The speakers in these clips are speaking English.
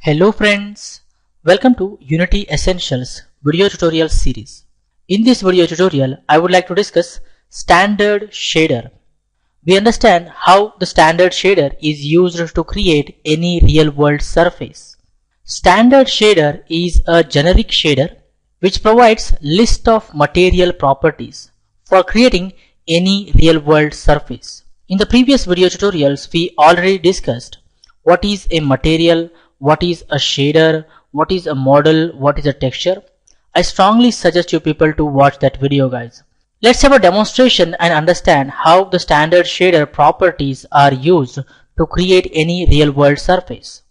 Hello friends, welcome to Unity Essentials video tutorial series. In this video tutorial, I would like to discuss standard shader. We understand how the standard shader is used to create any real world surface. Standard shader is a generic shader which provides list of material properties for creating any real world surface. In the previous video tutorials, we already discussed what is a material, what is a shader, what is a model, what is a texture. I strongly suggest you people to watch that video, guys. Let's have a demonstration and understand how the standard shader properties are used to create any real world surface.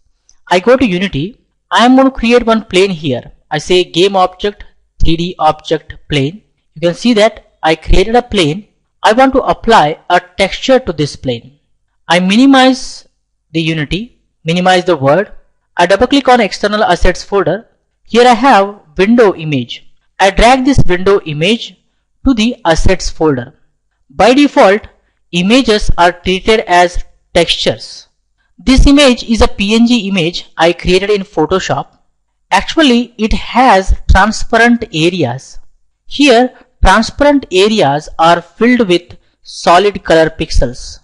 I go to Unity. I am going to create one plane here. I say game object 3D object plane. You can see that I created a plane. I want to apply a texture to this plane. I minimize the Unity, minimize the word. I double click on external assets folder. Here I have window image. I drag this window image to the assets folder. By default, images are treated as textures. This image is a PNG image I created in Photoshop. Actually, it has transparent areas. Here, transparent areas are filled with solid color pixels.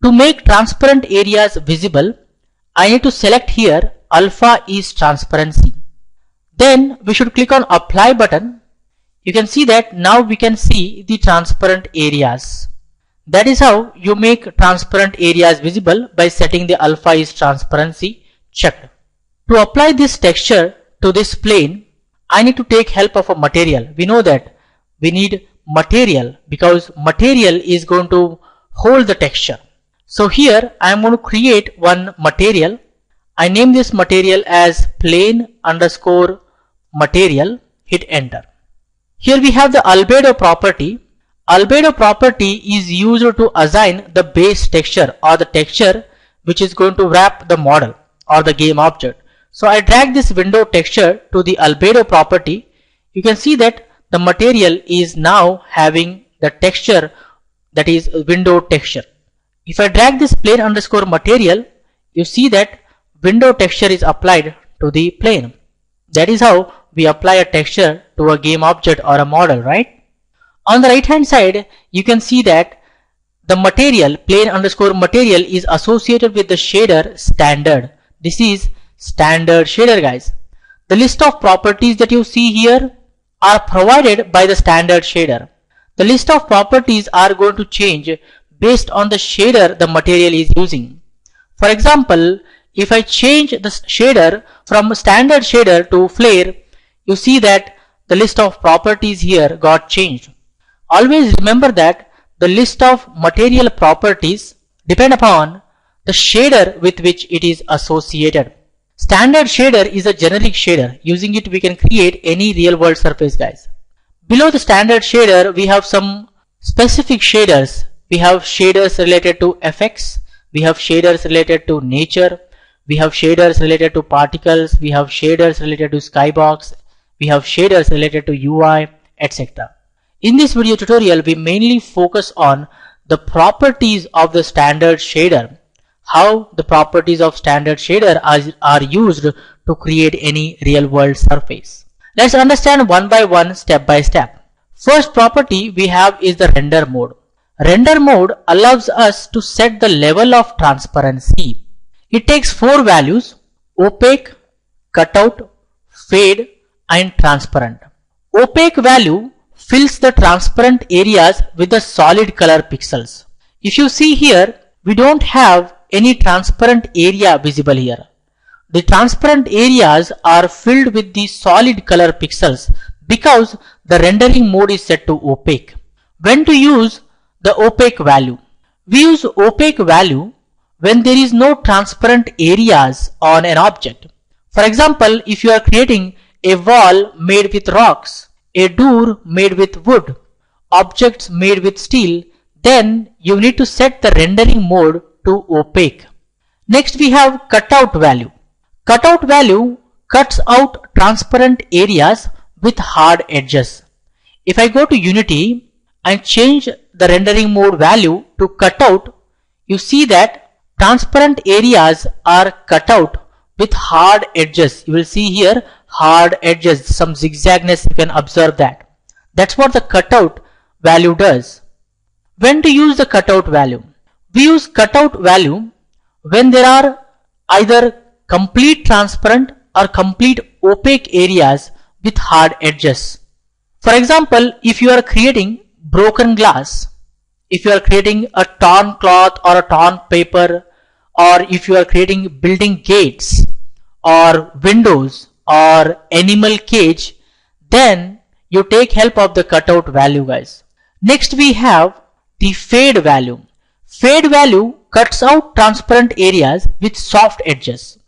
To make transparent areas visible, I need to select here alpha is transparency. Then we should click on apply button. You can see that now we can see the transparent areas. That is how you make transparent areas visible, by setting the alpha is transparency checked. To apply this texture to this plane, I need to take help of a material. We know that we need material because material is going to hold the texture. So here I am going to create one material. I name this material as plane underscore material. Hit enter. Here we have the Albedo property. Albedo property is used to assign the base texture or the texture which is going to wrap the model or the game object. So I drag this window texture to the Albedo property. You can see that the material is now having the texture, that is window texture. If I drag this plane underscore material, you see that window texture is applied to the plane. That is how we apply a texture to a game object or a model, right? On the right hand side, you can see that the material plane underscore material is associated with the shader standard. This is standard shader, guys. The list of properties that you see here are provided by the standard shader. The list of properties are going to change based on the shader the material is using. For example, if I change the shader from standard shader to flare, you see that the list of properties here got changed. Always remember that the list of material properties depend upon the shader with which it is associated. Standard shader is a generic shader. Using it we can create any real world surface, guys. Below the standard shader we have some specific shaders. We have shaders related to effects. We have shaders related to nature. We have shaders related to particles. We have shaders related to skybox. We have shaders related to UI, etc. In this video tutorial, we mainly focus on the properties of the standard shader. How the properties of standard shader are used to create any real world surface. Let's understand one by one, step by step. First property we have is the render mode. Render mode allows us to set the level of transparency. It takes 4 values: opaque, cutout, fade and transparent. Opaque value fills the transparent areas with the solid color pixels. If you see here, we don't have any transparent area visible here. The transparent areas are filled with the solid color pixels because the rendering mode is set to opaque. When to use the opaque value? We use opaque value when there is no transparent areas on an object. For example, if you are creating a wall made with rocks, a door made with wood, objects made with steel, then you need to set the rendering mode to opaque. Next we have cutout value. Cutout value cuts out transparent areas with hard edges. If I go to Unity and change the rendering mode value to cutout, you see that transparent areas are cut out with hard edges. You will see here hard edges, some zigzagness, you can observe that. That's what the cutout value does. When to use the cutout value? We use cutout value when there are either complete transparent or complete opaque areas with hard edges. For example, if you are creating broken glass, if you are creating a torn cloth or a torn paper, or if you are creating building gates or windows or animal cage, then you take help of the cutout value, guys. Next we have the fade value. Fade value cuts out transparent areas with soft edges.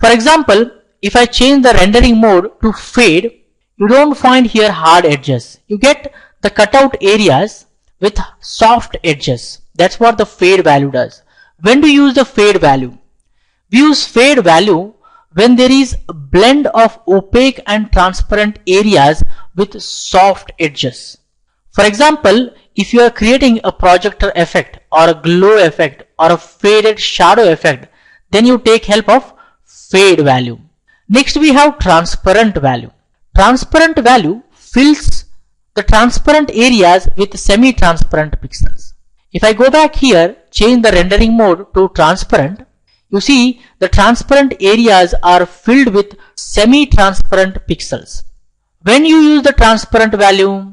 For example, if I change the rendering mode to fade, you don't find here hard edges. You get the cutout areas with soft edges. That's what the fade value does. When do you use the fade value? We use fade value when there is a blend of opaque and transparent areas with soft edges. For example, if you are creating a projector effect or a glow effect or a faded shadow effect, then you take help of fade value. Next we have transparent value. Transparent value fills the transparent areas with semi-transparent pixels. If I go back here, change the rendering mode to transparent, you see the transparent areas are filled with semi-transparent pixels. When you use the transparent value?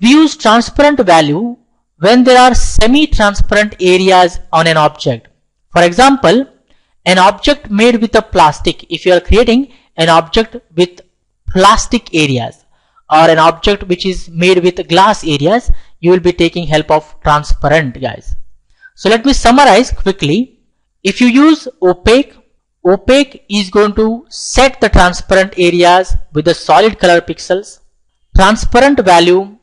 We use transparent value when there are semi-transparent areas on an object. For example, an object made with a plastic, if you are creating an object with plastic areas or an object which is made with glass areas, you will be taking help of transparent, guys. So let me summarize quickly. If you use opaque, opaque is going to set the transparent areas with the solid color pixels. Transparent value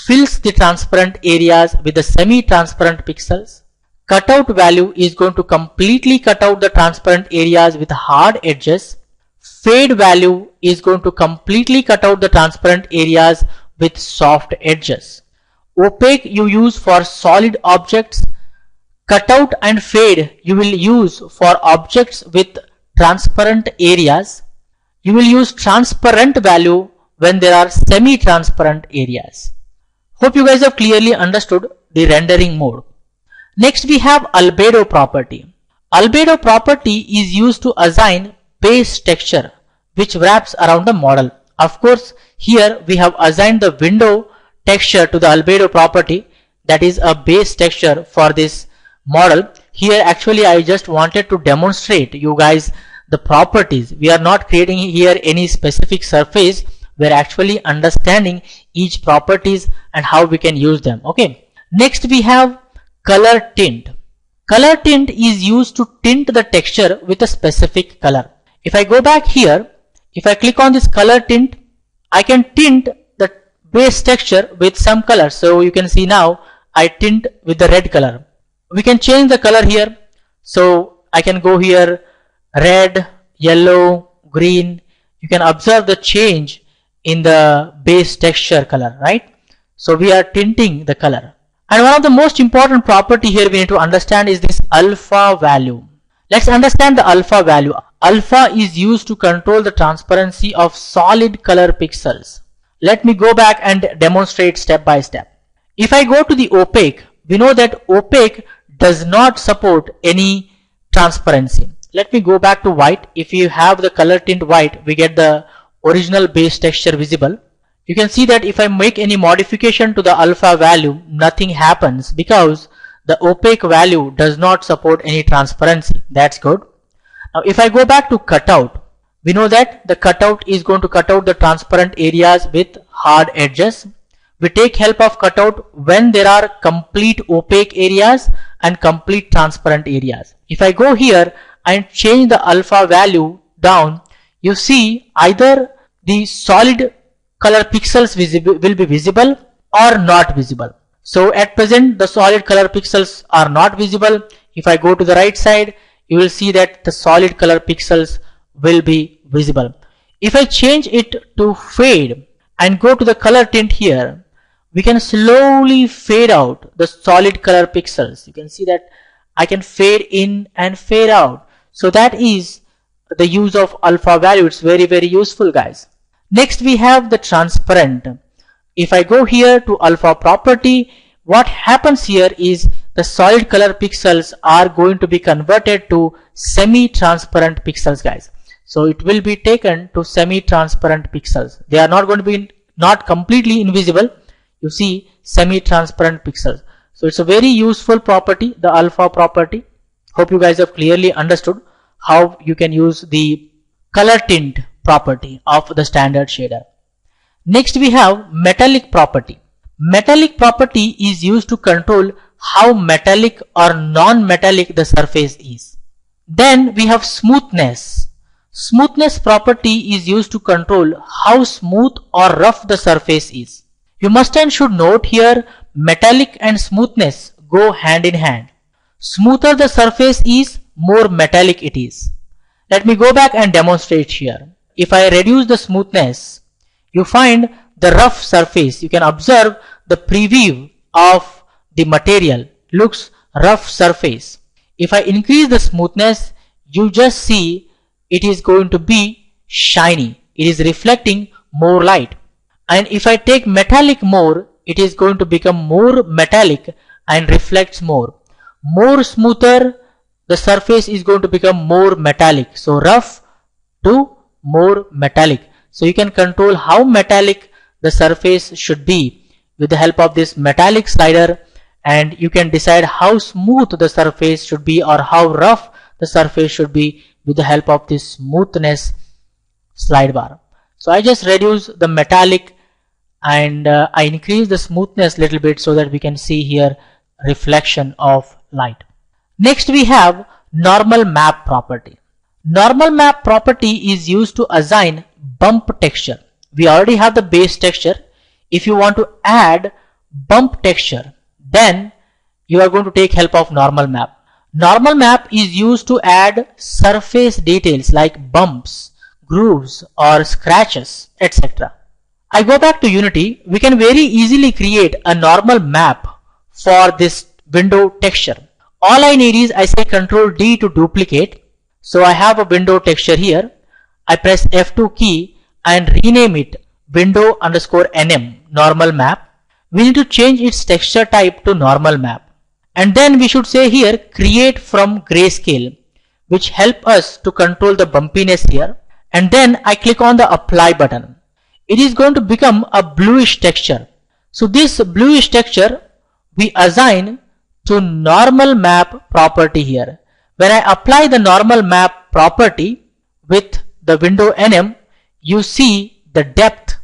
fills the transparent areas with the semi-transparent pixels. Cutout value is going to completely cut out the transparent areas with hard edges. Fade value is going to completely cut out the transparent areas with soft edges. Opaque you use for solid objects. Cutout and fade you will use for objects with transparent areas. You will use transparent value when there are semi-transparent areas. Hope you guys have clearly understood the rendering mode. Next we have Albedo property. Albedo property is used to assign base texture which wraps around the model. Of course, here we have assigned the window texture to the Albedo property, that is a base texture for this model. Here actually I just wanted to demonstrate you guys the properties. We are not creating here any specific surface. We are actually understanding each properties and how we can use them. Okay. Next we have color tint. Color tint is used to tint the texture with a specific color. If I go back here, if I click on this color tint, I can tint the base texture with some color. So you can see now I tint with the red color. We can change the color here. So I can go here red, yellow, green. You can observe the change in the base texture color, right? So we are tinting the color. And one of the most important property here we need to understand is this alpha value. Let's understand the alpha value. Alpha is used to control the transparency of solid color pixels. Let me go back and demonstrate step by step. If I go to the opaque, we know that opaque does not support any transparency. Let me go back to white. If you have the color tint white, we get the original base texture visible. You can see that if I make any modification to the alpha value, nothing happens because the opaque value does not support any transparency. That's good. Now if I go back to cutout, we know that the cutout is going to cut out the transparent areas with hard edges. We take help of cutout when there are complete opaque areas and complete transparent areas. If I go here and change the alpha value down, you see either the solid color pixels will be visible or not visible. So at present the solid color pixels are not visible. If I go to the right side, you will see that the solid color pixels will be visible. If I change it to fade and go to the color tint here, we can slowly fade out the solid color pixels. You can see that I can fade in and fade out. So that is the use of alpha value. It's very useful, guys. Next we have the transparent. If I go here to alpha property, what happens here is the solid color pixels are going to be converted to semi-transparent pixels, guys. So it will be taken to semi-transparent pixels. They are not going to be not completely invisible. You see, semi-transparent pixels. So it's a very useful property, the alpha property. Hope you guys have clearly understood how you can use the color tint property of the standard shader. Next we have metallic property. Metallic property is used to control how metallic or non-metallic the surface is. Then we have smoothness. Smoothness property is used to control how smooth or rough the surface is. You must and should note here, metallic and smoothness go hand in hand. Smoother the surface is, more metallic it is. Let me go back and demonstrate here. If I reduce the smoothness, you find the rough surface. You can observe the preview of the material looks rough surface. If I increase the smoothness, you just see it is going to be shiny. It is reflecting more light. And if I take metallic more, it is going to become more metallic and reflects more. More smoother, the surface is going to become more metallic. So rough to more metallic. So you can control how metallic the surface should be with the help of this metallic slider, and you can decide how smooth the surface should be or how rough the surface should be with the help of this smoothness slide bar. So I just reduce the metallic and I increase the smoothness little bit so that we can see here reflection of light. Next we have normal map property. Normal map property is used to assign bump texture. We already have the base texture. If you want to add bump texture, then you are going to take help of normal map. Normal map is used to add surface details like bumps, grooves or scratches, etc. I go back to Unity. We can very easily create a normal map for this window texture. All I need is I say Ctrl D to duplicate. So I have a window texture here. I press F2 key and rename it window underscore NM normal map. We need to change its texture type to normal map. And then we should say here create from grayscale, which help us to control the bumpiness here. And then I click on the apply button. It is going to become a bluish texture. So this bluish texture we assign to normal map property here. When I apply the normal map property with the window NM, you see the depth.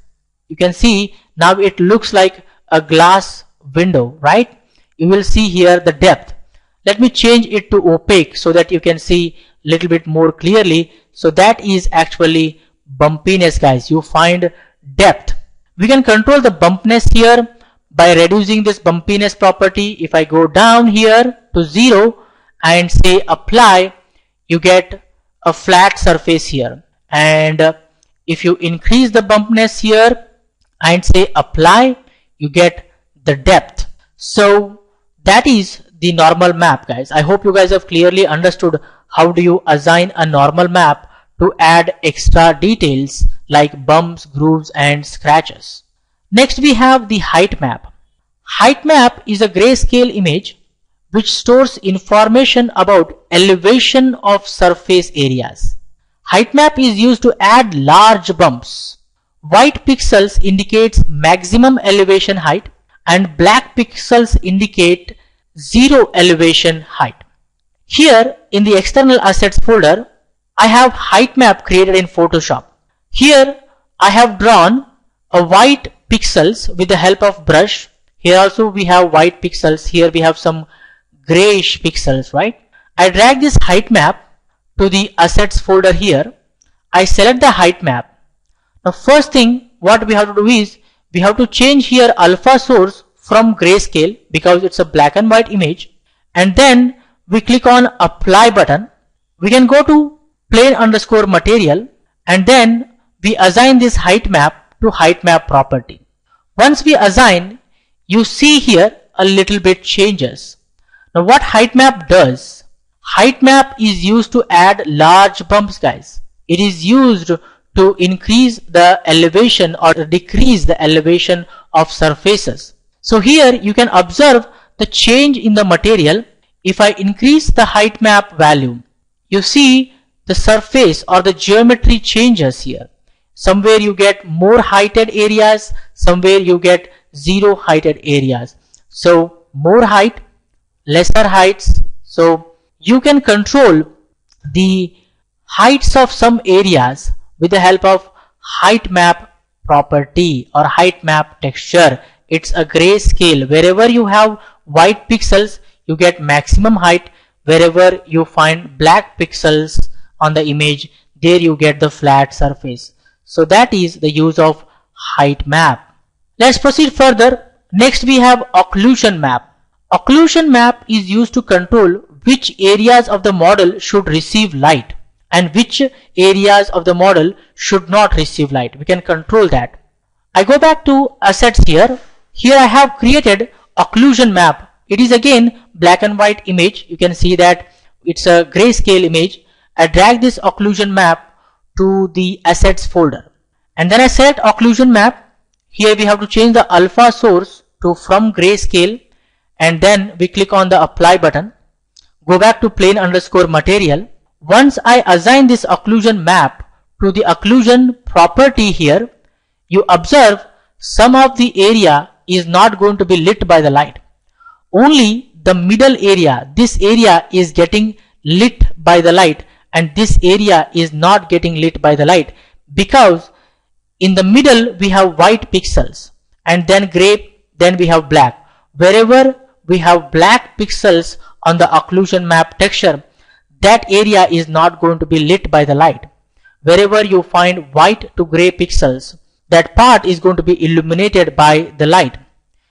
You can see now it looks like a glass window, right? You will see here the depth. Let me change it to opaque so that you can see a little bit more clearly. So that is actually bumpiness, guys. You find depth. We can control the bumpiness here by reducing this bumpiness property. If I go down here to 0 and say apply, you get a flat surface here. And if you increase the bumpiness here and say apply, you get the depth. So that is the normal map, guys. I hope you guys have clearly understood how do you assign a normal map to add extra details like bumps, grooves and scratches. Next we have the height map. Height map is a grayscale image which stores information about elevation of surface areas. Height map is used to add large bumps. White pixels indicates maximum elevation height and black pixels indicate zero elevation height. Here in the external assets folder, I have height map created in Photoshop. Here I have drawn a white pixels with the help of brush. Here also we have white pixels. Here we have some grayish pixels, right? I drag this height map to the assets folder here. I select the height map. Now first thing what we have to do is we have to change here alpha source from grayscale because it's a black and white image, and then we click on apply button. We can go to plane underscore material and then we assign this height map to height map property. Once we assign, you see here a little bit changes. Now what height map does? Height map is used to add large bumps, guys. It is used to increase the elevation or decrease the elevation of surfaces. So here you can observe the change in the material. If I increase the height map value, you see the surface or the geometry changes here. Somewhere you get more heighted areas, somewhere you get zero heighted areas. So more height, lesser heights. So you can control the heights of some areas with the help of height map property or height map texture. It's a grayscale. Wherever you have white pixels, you get maximum height. Wherever you find black pixels on the image, there you get the flat surface. So that is the use of height map. Let's proceed further. Next we have occlusion map. Occlusion map is used to control which areas of the model should receive light and which areas of the model should not receive light. We can control that. I go back to assets here. Here I have created occlusion map. It is again black and white image. You can see that it's a grayscale image. I drag this occlusion map to the assets folder and then I select occlusion map. Here we have to change the alpha source to from grayscale and then we click on the apply button. Go back to plane underscore material. Once I assign this occlusion map to the occlusion property here, you observe some of the area is not going to be lit by the light. Only the middle area, this area is getting lit by the light and this area is not getting lit by the light because in the middle we have white pixels and then gray, then we have black. Wherever we have black pixels on the occlusion map texture, that area is not going to be lit by the light. Wherever you find white to gray pixels, that part is going to be illuminated by the light.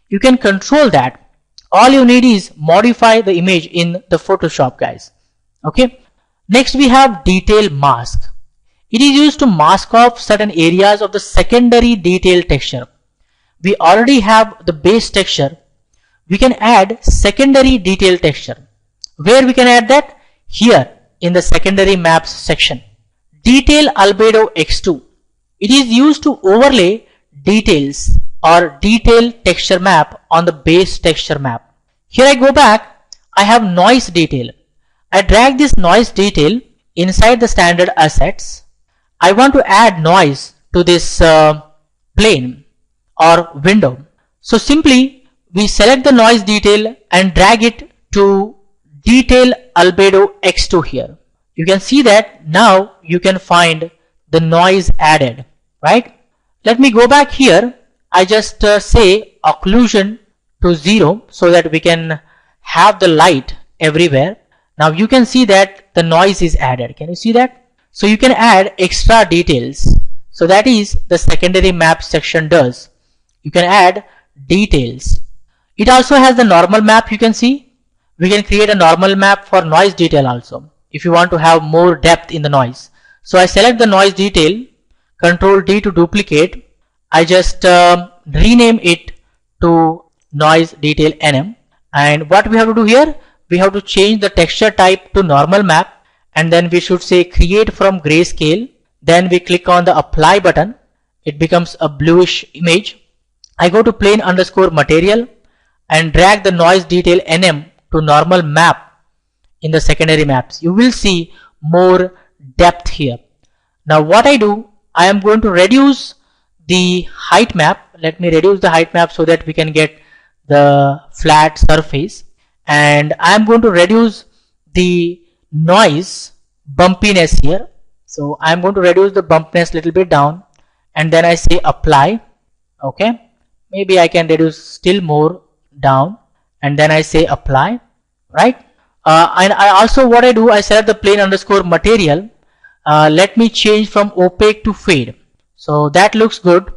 You can control that. All you need is modify the image in the Photoshop, guys. Okay. Next we have detail mask. It is used to mask off certain areas of the secondary detail texture. We already have the base texture. We can add secondary detail texture. Where we can add that? Here in the secondary maps section. Detail albedo x2. It is used to overlay details or detail texture map on the base texture map. Here I go back. I have noise detail. I drag this noise detail inside the standard assets. I want to add noise to this plane or window. So simply we select the noise detail and drag it to detail albedo x2 here. You can see that now you can find the noise added, right? Let me go back here. I just say occlusion to 0 so that we can have the light everywhere. Now you can see that the noise is added. Can you see that? So you can add extra details. So that is the secondary map section does. You can add details. It also has the normal map. You can see we can create a normal map for noise detail also if you want to have more depth in the noise. So I select the noise detail, Control D to duplicate. I just rename it to noise detail NM. And what we have to do here, we have to change the texture type to normal map and then we should say create from grayscale. Then we click on the apply button. It becomes a bluish image. I go to plane underscore material and drag the noise detail NM to normal map in the secondary maps. You will see more depth here. Now what I do, I am going to reduce the height map. Let me reduce the height map so that we can get the flat surface, and I am going to reduce the noise bumpiness here. So I am going to reduce the bumpiness little bit down and then I say apply. Okay, maybe I can reduce still more down and then I say apply, right? And I also, what I do, I select the plane underscore material. Let me change from opaque to fade. So that looks good.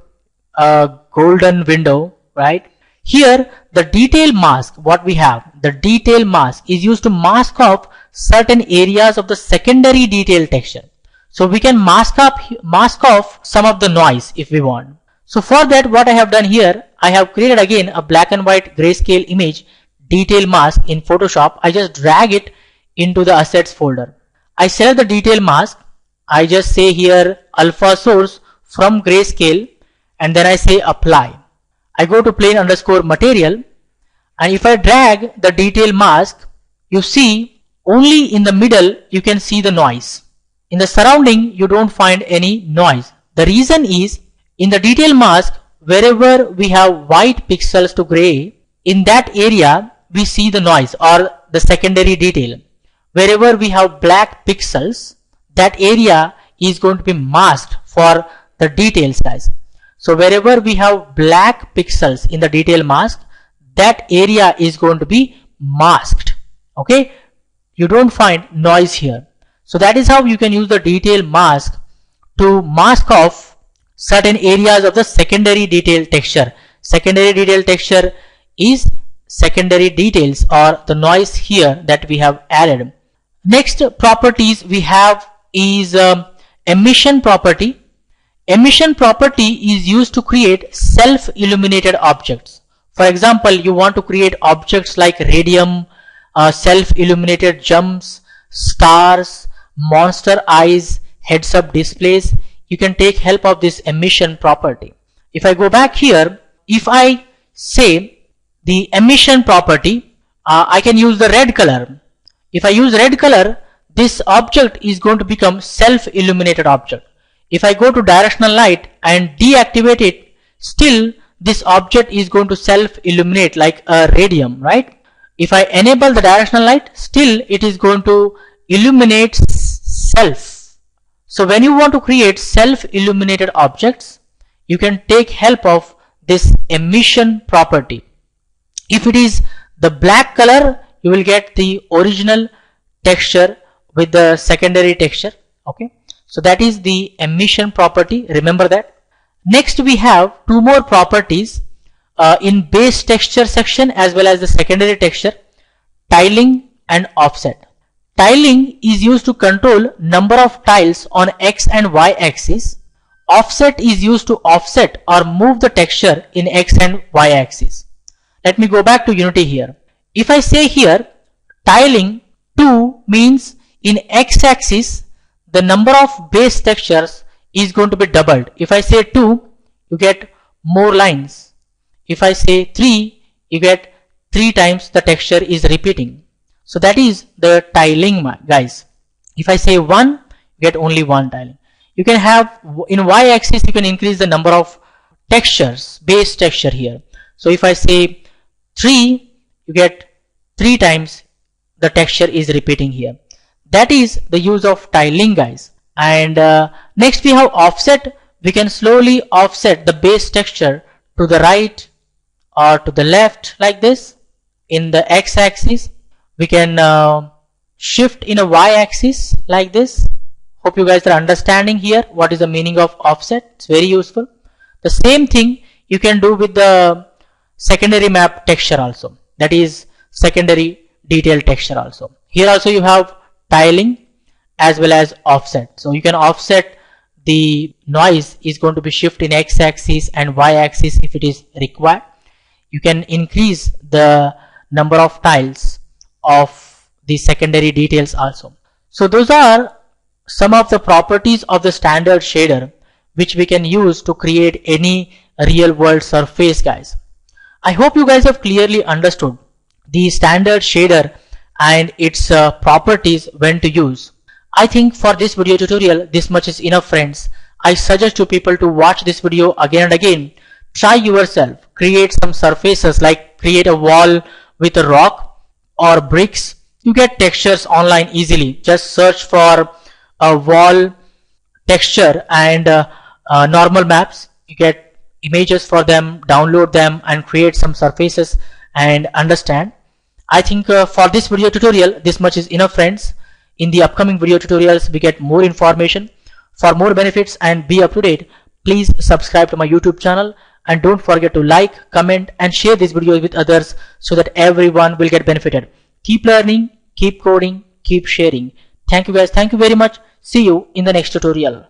Golden window, right? Here the detail mask, what we have, the detail mask is used to mask off certain areas of the secondary detail texture. So we can mask off some of the noise if we want. So for that, what I have done here, I have created again a black and white grayscale image detail mask in Photoshop. I just drag it into the assets folder. I select the detail mask. I just say here alpha source from grayscale, and then I say apply. I go to plane underscore material, and if I drag the detail mask, you see only in the middle you can see the noise. In the surrounding you don't find any noise. The reason is in the detail mask, wherever we have white pixels to gray, in that area we see the noise or the secondary detail. Wherever we have black pixels, that area is going to be masked for the details, guys. So wherever we have black pixels in the detail mask, that area is going to be masked. Okay, you don't find noise here. So that is how you can use the detail mask to mask off certain areas of the secondary detail texture. Secondary detail texture is secondary details or the noise here that we have added. Next properties we have is emission property. Emission property is used to create self-illuminated objects. For example, you want to create objects like radium, self-illuminated jumps, stars, monster eyes, heads-up displays. You can take help of this emission property. If I go back here, if I say the emission property, I can use the red color. If I use red color, this object is going to become self-illuminated object. If I go to directional light and deactivate it, still this object is going to self-illuminate like a radium, right? If I enable the directional light, still it is going to illuminate self. So when you want to create self-illuminated objects, you can take help of this emission property. If it is the black color, you will get the original texture with the secondary texture. Okay, so that is the emission property. Remember that. Next we have two more properties in base texture section as well as the secondary texture: tiling and offset. Tiling is used to control number of tiles on X and Y axis. Offset is used to offset or move the texture in X and Y axis. Let me go back to Unity here. If I say here tiling 2 means in X axis the number of base textures is going to be doubled. If I say 2, you get more lines. If I say 3, you get 3 times the texture is repeating. So that is the tiling, guys. If I say 1, you get only 1 tiling. You can have in Y axis, you can increase the number of textures, base texture here. So if I say 3, you get 3 times the texture is repeating here. That is the use of tiling, guys. And next we have offset. We can slowly offset the base texture to the right or to the left like this. In the X axis we can shift in a Y axis like this. Hope you guys are understanding here what is the meaning of offset. It's very useful. The same thing you can do with the secondary map texture also, that is secondary detail texture also. Here also you have tiling as well as offset. So you can offset the noise is going to be shift in X axis and Y axis if it is required. You can increase the number of tiles of the secondary details also. So those are some of the properties of the standard shader which we can use to create any real world surface, guys. I hope you guys have clearly understood the standard shader and its properties when to use. I think for this video tutorial this much is enough, friends. I suggest to people to watch this video again and again. Try yourself, create some surfaces, like create a wall with a rock or bricks. You get textures online easily. Just search for a wall texture and normal maps. You get images for them, download them and create some surfaces and understand. I think for this video tutorial this much is enough, friends. In the upcoming video tutorials we get more information. For more benefits and be up to date, please subscribe to my YouTube channel and don't forget to like, comment and share this video with others so that everyone will get benefited. Keep learning, keep coding, keep sharing. Thank you guys. Thank you very much. See you in the next tutorial.